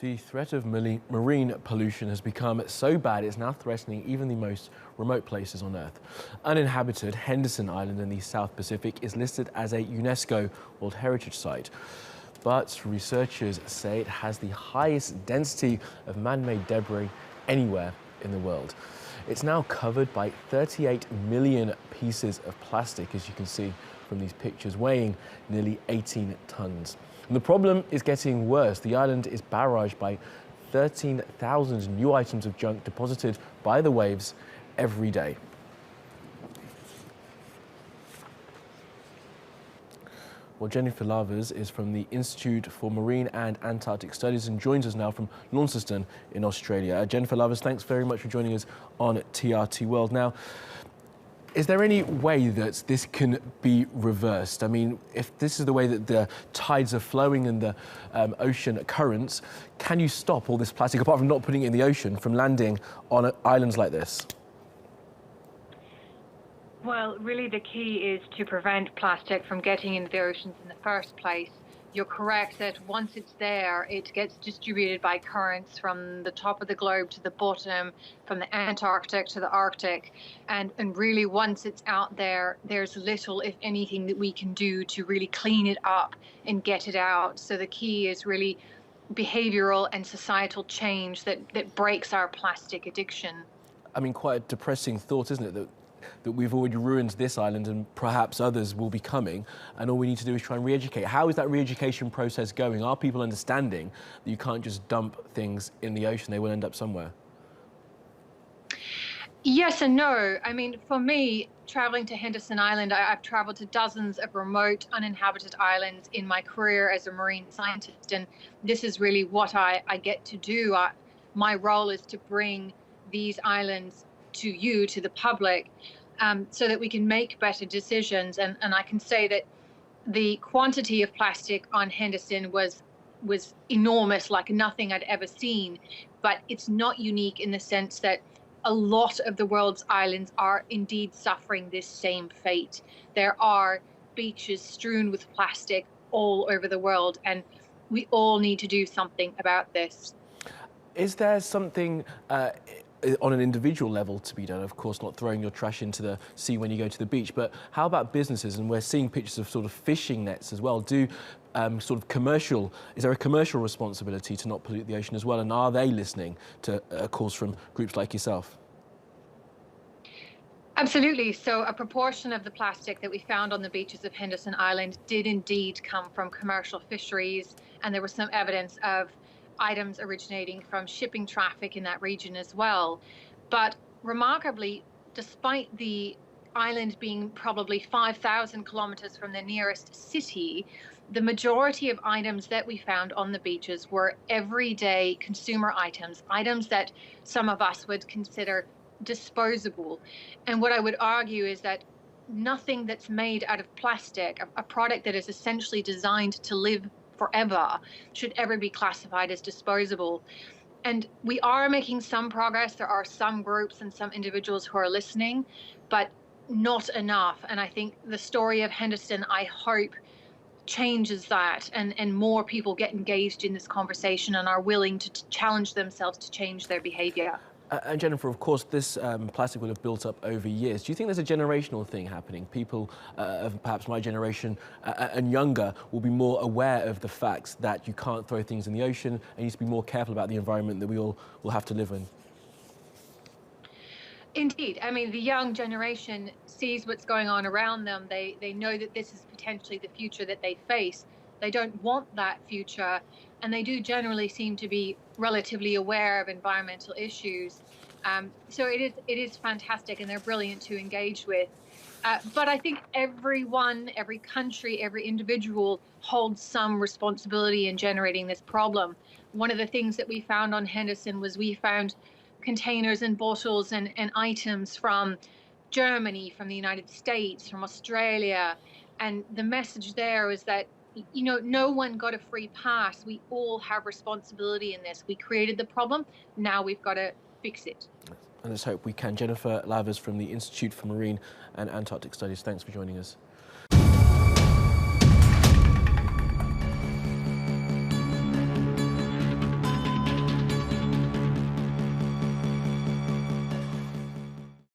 The threat of marine pollution has become so bad it's now threatening even the most remote places on Earth. Uninhabited Henderson Island in the South Pacific is listed as a UNESCO World Heritage Site. But researchers say it has the highest density of man-made debris anywhere in the world. It's now covered by 38 million pieces of plastic, as you can see from these pictures, weighing nearly 18 tons. And the problem is getting worse. The island is barraged by 13,000 new items of junk deposited by the waves every day. Well, Jennifer Lavers is from the Institute for Marine and Antarctic Studies and joins us now from Launceston in Australia. Jennifer Lavers, thanks very much for joining us on TRT World. Now, is there any way that this can be reversed? I mean, if this is the way that the tides are flowing in the ocean currents, can you stop all this plastic, apart from not putting it in the ocean, from landing on islands like this? Well, really the key is to prevent plastic from getting into the oceans in the first place. You're correct that once it's there, it gets distributed by currents from the top of the globe to the bottom, from the Antarctic to the Arctic. And really, once it's out there, there's little, if anything, that we can do to really clean it up and get it out. So the key is really behavioral and societal change that breaks our plastic addiction. I mean, quite a depressing thought, isn't it? That we've already ruined this island and perhaps others will be coming, and all we need to do is try and re-educate. How is that re-education process going? Are people understanding that you can't just dump things in the ocean, they will end up somewhere? Yes and no. I mean, for me, traveling to Henderson Island, I've traveled to dozens of remote, uninhabited islands in my career as a marine scientist, and this is really what I get to do. My role is to bring these islands to you, to the public, so that we can make better decisions. And I can say that the quantity of plastic on Henderson was enormous, like nothing I'd ever seen. But it's not unique in the sense that a lot of the world's islands are indeed suffering this same fate. There are beaches strewn with plastic all over the world, and we all need to do something about this. Is there something on an individual level to be done? Of course, not throwing your trash into the sea when you go to the beach, but how about businesses? And we're seeing pictures of sort of fishing nets as well. Is there a commercial responsibility to not pollute the ocean as well? And are they listening to calls from groups like yourself? Absolutely. So a proportion of the plastic that we found on the beaches of Henderson Island did indeed come from commercial fisheries, and there was some evidence of items originating from shipping traffic in that region as well. But remarkably, despite the island being probably 5,000 kilometers from the nearest city, the majority of items that we found on the beaches were everyday consumer items, items that some of us would consider disposable. And what I would argue is that nothing that's made out of plastic, a product that is essentially designed to live forever, should ever be classified as disposable. And we are making some progress. There are some groups and some individuals who are listening, but not enough. And I think the story of Henderson, I hope, changes that, and more people get engaged in this conversation and are willing to challenge themselves to change their behavior. And Jennifer, of course, this plastic will have built up over years. Do you think there's a generational thing happening? People of perhaps my generation and younger will be more aware of the fact that you can't throw things in the ocean and you need to be more careful about the environment that we all will have to live in? Indeed. I mean, the young generation sees what's going on around them. They know that this is potentially the future that they face. They don't want that future, and they do generally seem to be relatively aware of environmental issues. So it is fantastic, and they're brilliant to engage with. But I think everyone, every country, every individual holds some responsibility in generating this problem. One of the things that we found on Henderson was we found containers and bottles and items from Germany, from the United States, from Australia. And the message there was that, you know, no one got a free pass. We all have responsibility in this. We created the problem. Now we've got to fix it. And let's hope we can. Jennifer Lavers from the Institute for Marine and Antarctic Studies, thanks for joining us.